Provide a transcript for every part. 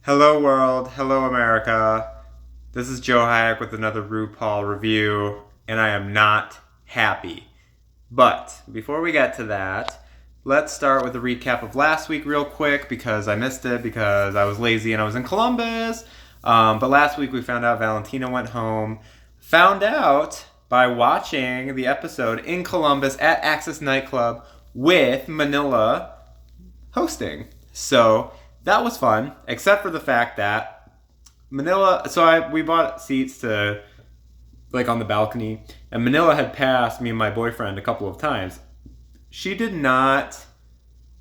Hello world, hello America. This is Joe Hayek with another RuPaul review, and I am not happy. But before we get to that, let's start with a recap of last week real quick because I missed it because I was lazy and I was in Columbus. But last week we found out Valentina went home. Found out by watching the episode in Columbus at Access Nightclub with Manila hosting. So that was fun, except for the fact that Manila. We bought seats to like on the balcony, and Manila had passed me and my boyfriend a couple of times. She did not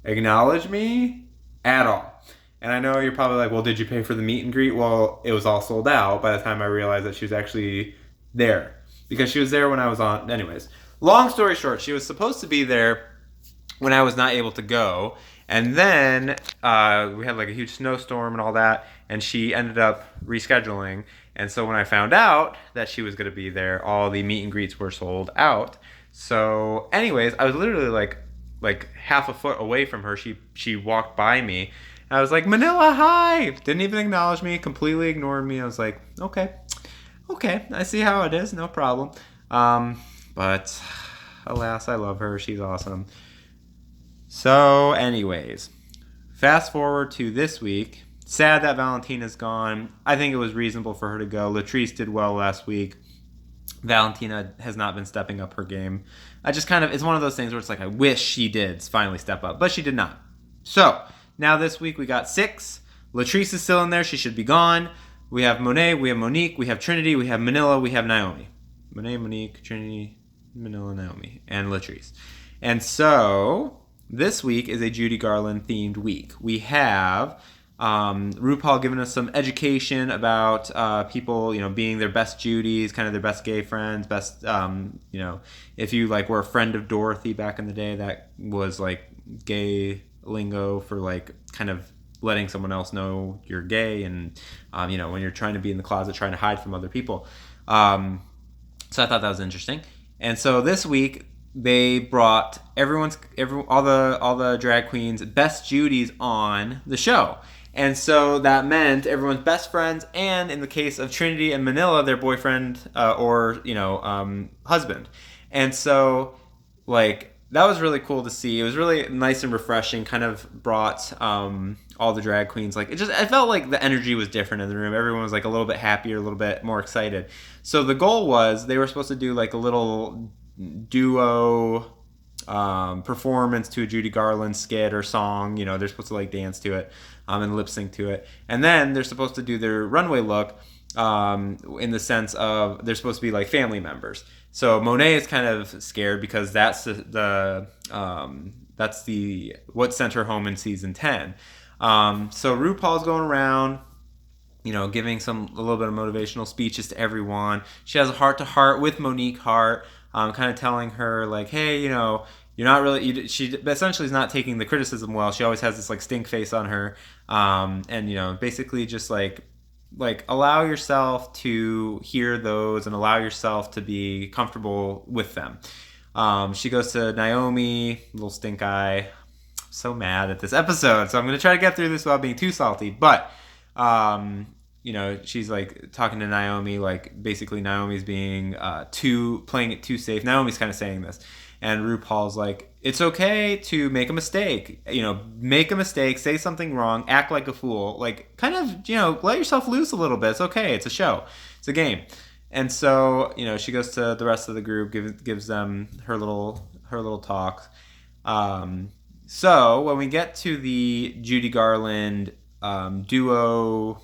acknowledge me at all. And I know you're probably like, well, did you pay for the meet and greet? Well, it was all sold out by the time I realized that she was actually there because she was there when I was on. Anyways, long story short, she was supposed to be there when I was not able to go. And then we had like a huge snowstorm and all that, and she ended up rescheduling. And so when I found out that she was going to be there, all the meet and greets were sold out. So, anyways, I was literally like half a foot away from her. She walked by me. And I was like, Manila, hi! Didn't even acknowledge me, completely ignored me. I was like, okay, I see how it is, no problem. But alas, I love her. She's awesome. So, anyways, fast forward to this week. Sad that Valentina's gone. I think it was reasonable for her to go. Latrice did well last week. Valentina has not been stepping up her game. It's one of those things where it's like, I wish she did finally step up, but she did not. So, now this week we got 6. Latrice is still in there. She should be gone. We have Monet, we have Monique, we have Trinity, we have Manila, we have Naomi. Monet, Monique, Trinity, Manila, Naomi, and Latrice. And so this week is a Judy Garland themed week. We have RuPaul giving us some education about people, being their best Judys, kind of their best gay friends, best, if you like were a friend of Dorothy back in the day, that was like gay lingo for like kind of letting someone else know you're gay and, when you're trying to be in the closet, trying to hide from other people. So I thought that was interesting. And so this week, they brought all the drag queens best Judys on the show, and so that meant everyone's best friends, and in the case of Trinity and Manila, their boyfriend or husband. And so like that was really cool to see. It was really nice and refreshing. Kind of brought all the drag queens, like I felt like the energy was different in the room. Everyone was like a little bit happier, a little bit more excited. So the goal was they were supposed to do like a little duo performance to a Judy Garland skit or song. They're supposed to like dance to it and lip sync to it, and then they're supposed to do their runway look in the sense of they're supposed to be like family members. So Monet is kind of scared because that's the what sent her home in season 10. So RuPaul's going around, giving a little bit of motivational speeches to everyone. She has a heart-to-heart with Monique Hart, kind of telling her like, hey, you're not really. She essentially is not taking the criticism well. She always has this like stink face on her, and basically just like allow yourself to hear those and allow yourself to be comfortable with them. She goes to Naomi, little stink eye. So mad at this episode, so I'm gonna try to get through this without being too salty. But she's like talking to Naomi, like basically Naomi's being playing it too safe. Naomi's kind of saying this, and RuPaul's like, it's okay to make a mistake. Make a mistake, say something wrong, act like a fool, like kind of let yourself loose a little bit. It's okay. It's a show. It's a game. And so she goes to the rest of the group, gives them her little talk. So when we get to the Judy Garland duo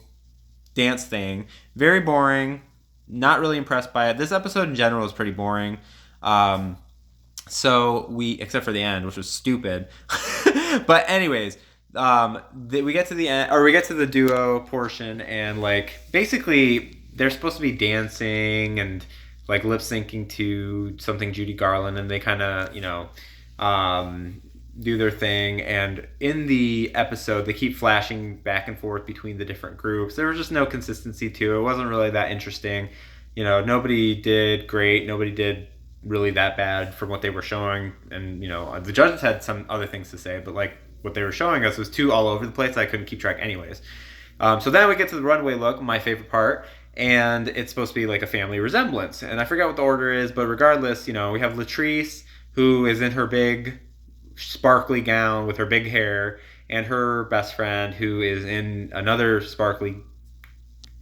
dance thing, very boring. Not really impressed by it. This episode in general is pretty boring. Except for the end, which was stupid. But anyways, we get to the end, or we get to the duo portion, and like basically they're supposed to be dancing and like lip syncing to something Judy Garland, and they kind of do their thing. And in the episode, they keep flashing back and forth between the different groups. There was just no consistency to it. It wasn't really that interesting. Nobody did great. Nobody did really that bad from what they were showing. And, the judges had some other things to say, but like what they were showing us was too all over the place. I couldn't keep track anyways. So then we get to the runway look, my favorite part, and it's supposed to be like a family resemblance. And I forget what the order is, but regardless, we have Latrice, who is in her big sparkly gown with her big hair, and her best friend, who is in another sparkly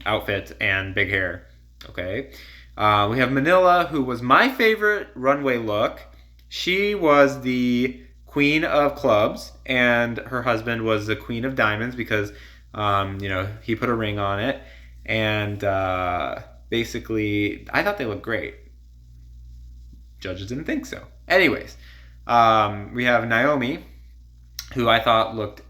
outfit and big hair. Okay. We have Manila, who was my favorite runway look. She was the queen of clubs, and her husband was the queen of diamonds because, he put a ring on it. And basically, I thought they looked great. Judges didn't think so. Anyways, we have Naomi, who I thought looked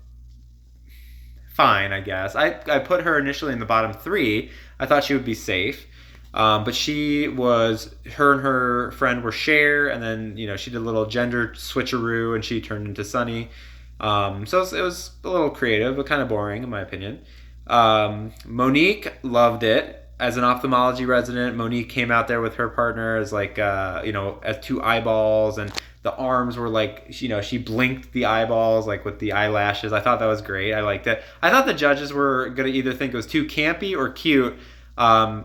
fine, I guess. I put her initially in the bottom 3. I thought she would be safe. But her and her friend were Cher, and then, she did a little gender switcheroo, and she turned into Sunny. So it was a little creative, but kind of boring, in my opinion. Monique loved it. As an ophthalmology resident, Monique came out there with her partner as as 2 eyeballs, and the arms were like, she blinked the eyeballs like with the eyelashes. I thought that was great. I liked it. I thought the judges were going to either think it was too campy or cute.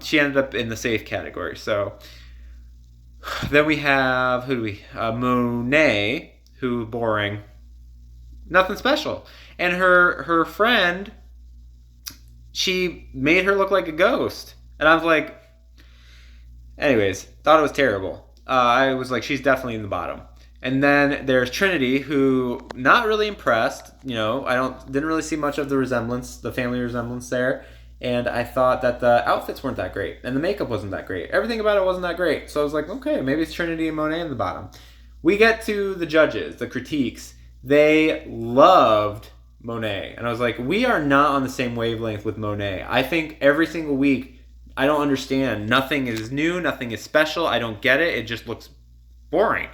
She ended up in the safe category. So then we have, Monet, who boring. Nothing special. And her friend, she made her look like a ghost. And I was like, anyways, thought it was terrible. I was like, she's definitely in the bottom. And then there's Trinity, who not really impressed. Didn't really see much of the family resemblance there. And I thought that the outfits weren't that great. And the makeup wasn't that great. Everything about it wasn't that great. So I was like, okay, maybe it's Trinity and Monet in the bottom. We get to the judges, the critiques. They loved Monet. And I was like, we are not on the same wavelength with Monet. I think every single week, I don't understand. Nothing is new. Nothing is special. I don't get it. It just looks boring.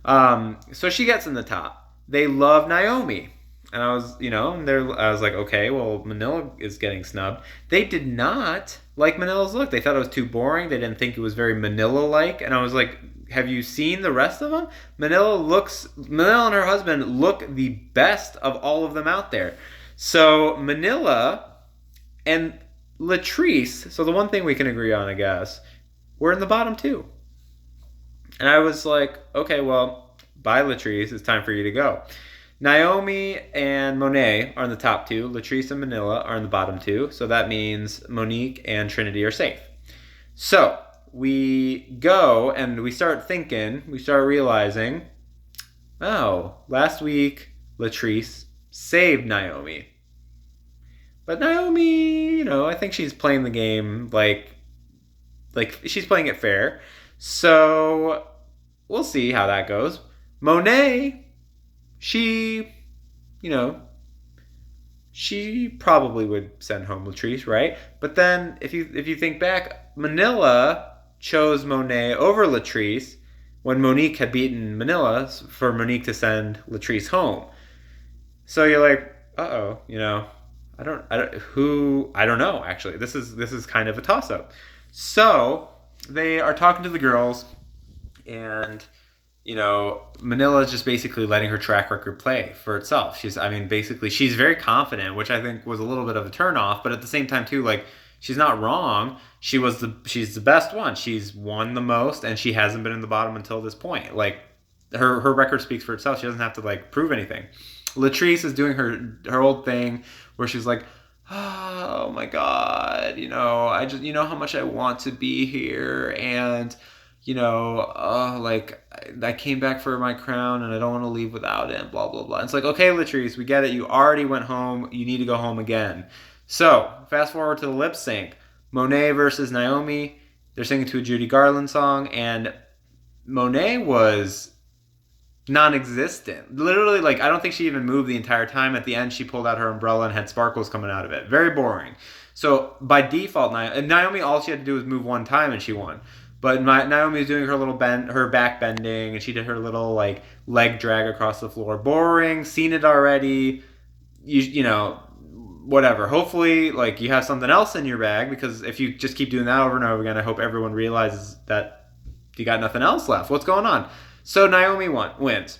So she gets in the top. They love Naomi. And I was, I was like, okay, well, Manila is getting snubbed. They did not like Manila's look. They thought it was too boring. They didn't think it was very Manila-like. And I was like, have you seen the rest of them? Manila and her husband look the best of all of them out there. So Manila and Latrice, so the one thing we can agree on, I guess, were in the bottom 2. And I was like, okay, well, bye, Latrice. It's time for you to go. Naomi and Monet are in the top 2. Latrice and Manila are in the bottom 2. So that means Monique and Trinity are safe. So we go and we start realizing, oh, last week Latrice saved Naomi. But Naomi, I think she's playing the game like she's playing it fair. So we'll see how that goes. Monet, she probably would send home Latrice, right? But then if you think back, Manila chose Monet over Latrice when Monique had beaten Manila for Monique to send Latrice home. So you're like, uh-oh, I don't know, actually. This is kind of a toss-up. So they are talking to the girls, and Manila is just basically letting her track record play for itself. She's very confident, which I think was a little bit of a turnoff, but at the same time too, like, she's not wrong. She's the best one. She's won the most, and she hasn't been in the bottom until this point. Like, her record speaks for itself. She doesn't have to prove anything. Latrice is doing her old thing where she's like, oh my God, I just, how much I want to be here, and I came back for my crown and I don't want to leave without it, and blah, blah, blah. And it's like, okay, Latrice, we get it. You already went home. You need to go home again. So fast forward to the lip sync. Monet versus Naomi. They're singing to a Judy Garland song, and Monet was non-existent. Literally, I don't think she even moved the entire time. At the end, she pulled out her umbrella and had sparkles coming out of it. Very boring. So by default, Naomi, all she had to do was move one time and she won. But Naomi was doing her little her back bending, and she did her little leg drag across the floor. Boring, seen it already. Whatever. Hopefully, you have something else in your bag, because if you just keep doing that over and over again, I hope everyone realizes that you got nothing else left. What's going on? So Naomi wins.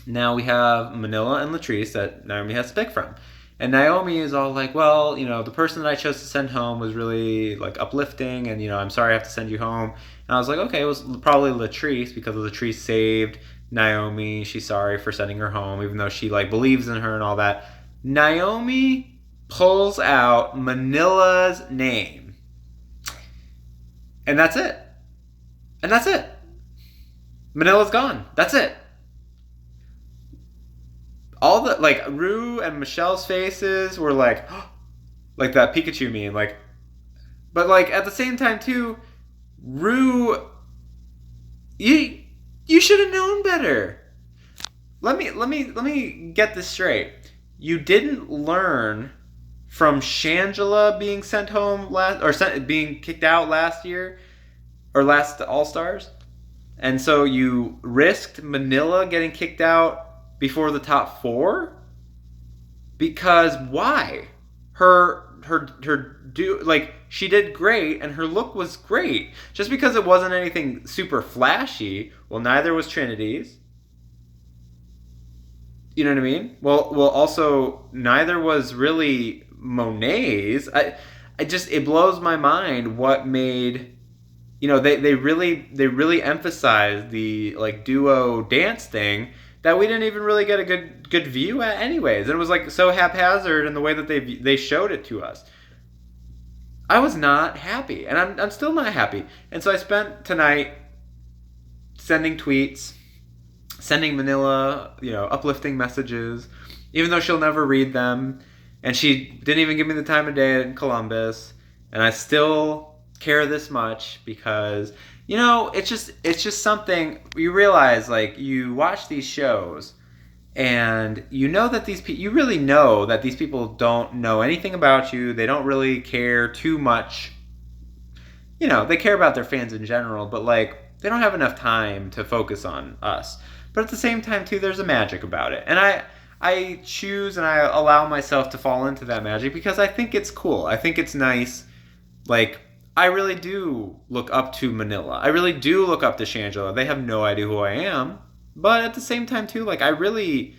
Now we have Manila and Latrice that Naomi has to pick from. And Naomi is all like, well, the person that I chose to send home was really like uplifting, and I'm sorry I have to send you home. And I was like, okay, it was probably Latrice, because Latrice saved Naomi. She's sorry for sending her home, even though she like believes in her and all that. Naomi pulls out Manila's name. And that's it. And that's it. Manila's gone. That's it. All the, like, Rue and Michelle's faces were like, like that Pikachu meme, like, but like at the same time too, Rue, you should have known better. Let me get this straight. You didn't learn from Shangela being sent home being kicked out last year, or last All Stars, and so you risked Manila getting kicked out before the top 4? Because why? She did great and her look was great. Just because it wasn't anything super flashy, well, neither was Trinity's. You know what I mean? Well, also neither was really Monet's. It blows my mind what made, they really emphasized the like duo dance thing that we didn't even really get a good view at anyways. And it was like so haphazard in the way that they showed it to us. I was not happy, and I'm still not happy. And so I spent tonight sending tweets, sending Manila, uplifting messages, even though she'll never read them, and she didn't even give me the time of day in Columbus, and I still care this much because it's just something you realize. Like, you watch these shows and you really know that these people don't know anything about you. They don't really care too much. They care about their fans in general, but like they don't have enough time to focus on us. But at the same time too, there's a magic about it. And I choose and I allow myself to fall into that magic because I think it's cool. I think it's nice. Like, I really do look up to Manila. I really do look up to Shangela. They have no idea who I am. But at the same time too, like I really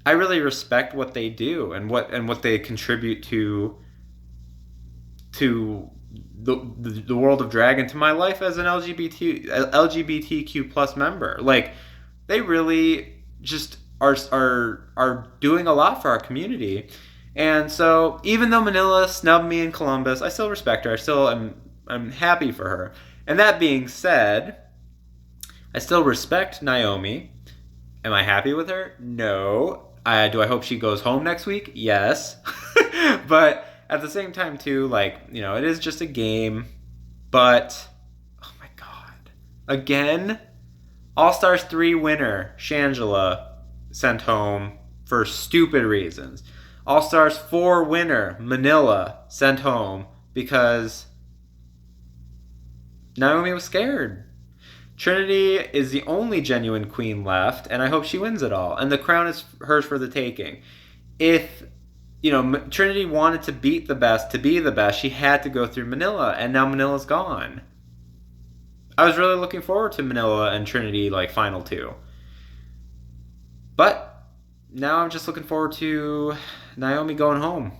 respect what they do and what they contribute to the world of drag and to my life as an LGBTQ plus member. Like, they really just are doing a lot for our community. And so even though Manila snubbed me in Columbus, I still respect her. I'm happy for her. And that being said, I still respect Naomi. Am I happy with her? No. Do I hope she goes home next week? Yes. But at the same time too, like, it is just a game. But, oh my God. Again, All Stars 3 winner, Shangela, sent home for stupid reasons. All Stars 4 winner, Manila, sent home because Naomi was scared. Trinity is the only genuine queen left, and I hope she wins it all. And the crown is hers for the taking. If, Trinity wanted to beat the best, to be the best, she had to go through Manila, and now Manila's gone. I was really looking forward to Manila and Trinity, like, final 2. But now I'm just looking forward to Naomi going home.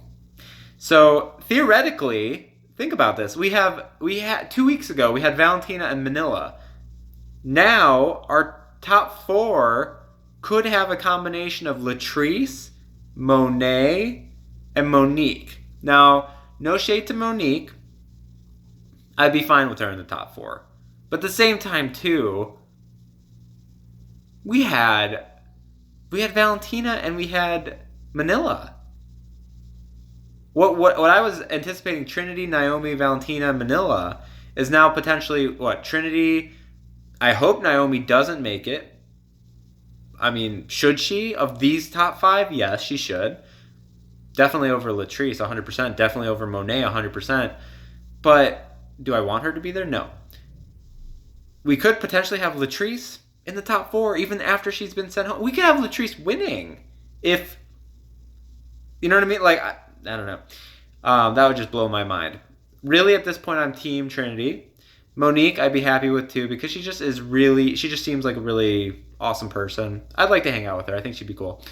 So, theoretically, think about this. We had 2 weeks ago, we had Valentina and Manila. Now, our top 4 could have a combination of Latrice, Monet, and Monique. Now, no shade to Monique. I'd be fine with her in the top 4. But at the same time, too, we had Valentina and we had Manila. What I was anticipating, Trinity, Naomi, Valentina, Manila, is now potentially, Trinity. I hope Naomi doesn't make it. I mean, should she? Of these top 5, yes, she should. Definitely over Latrice, 100%. Definitely over Monet, 100%. But do I want her to be there? No. We could potentially have Latrice in the top 4, even after she's been sent home. We could have Latrice winning. If, you know what I mean? Like, I don't know. That would just blow my mind. Really, at this point, I'm Team Trinity. Monique, I'd be happy with too, because she just seems like a really awesome person. I'd like to hang out with her. I think she'd be cool.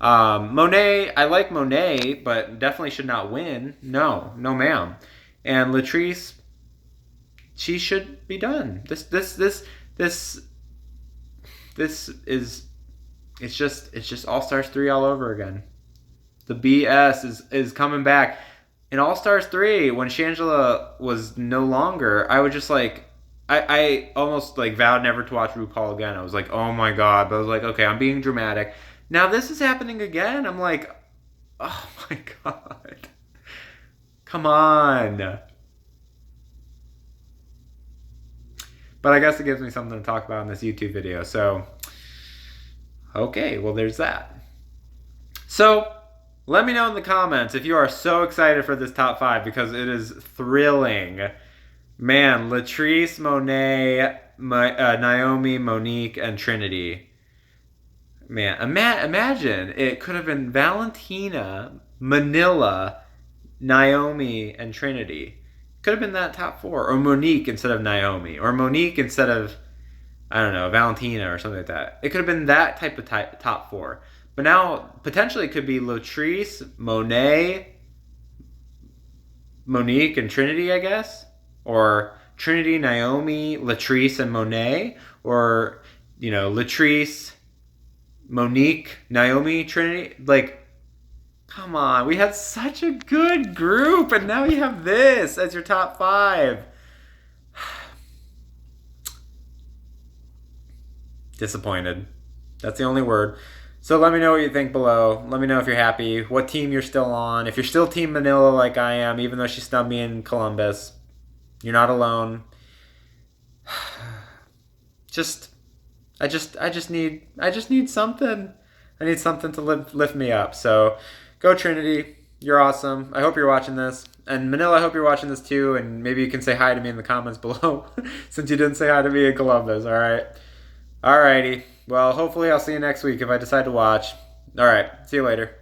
Monet, I like Monet, but definitely should not win. No, no, ma'am. And Latrice, she should be done. This is it's just All Stars 3 all over again. The BS is coming back. In All Stars 3, when Shangela was no longer, I was just like, I almost like vowed never to watch RuPaul again. I was like, oh my god. But I was like, okay, I'm being dramatic. Now this is happening again. I'm like, oh my god. Come on. But I guess it gives me something to talk about in this YouTube video. So, okay, well, there's that. So, let me know in the comments if you are so excited for this top 5 because it is thrilling. Man, Latrice, Monet, Naomi, Monique, and Trinity. Man, imagine it could have been Valentina, Manila, Naomi, and Trinity. Could have been that top 4. Or Monique instead of Naomi. Or Monique instead of, I don't know, Valentina or something like that. It could have been that type of top 4. But now, potentially, it could be Latrice, Monet, Monique, and Trinity, I guess. Or Trinity, Naomi, Latrice, and Monet. Or, you know, Latrice, Monique, Naomi, Trinity. Like, come on. We had such a good group. And now you have this as your top 5. Disappointed. That's the only word. So let me know what you think below. Let me know if you're happy, what team you're still on. If you're still Team Manila like I am, even though she snubbed me in Columbus, you're not alone. I just need something. I need something to lift me up. So go Trinity. You're awesome. I hope you're watching this. And Manila, I hope you're watching this too. And maybe you can say hi to me in the comments below since you didn't say hi to me in Columbus. All right. Alrighty. Well, hopefully I'll see you next week if I decide to watch. Alright. See you later.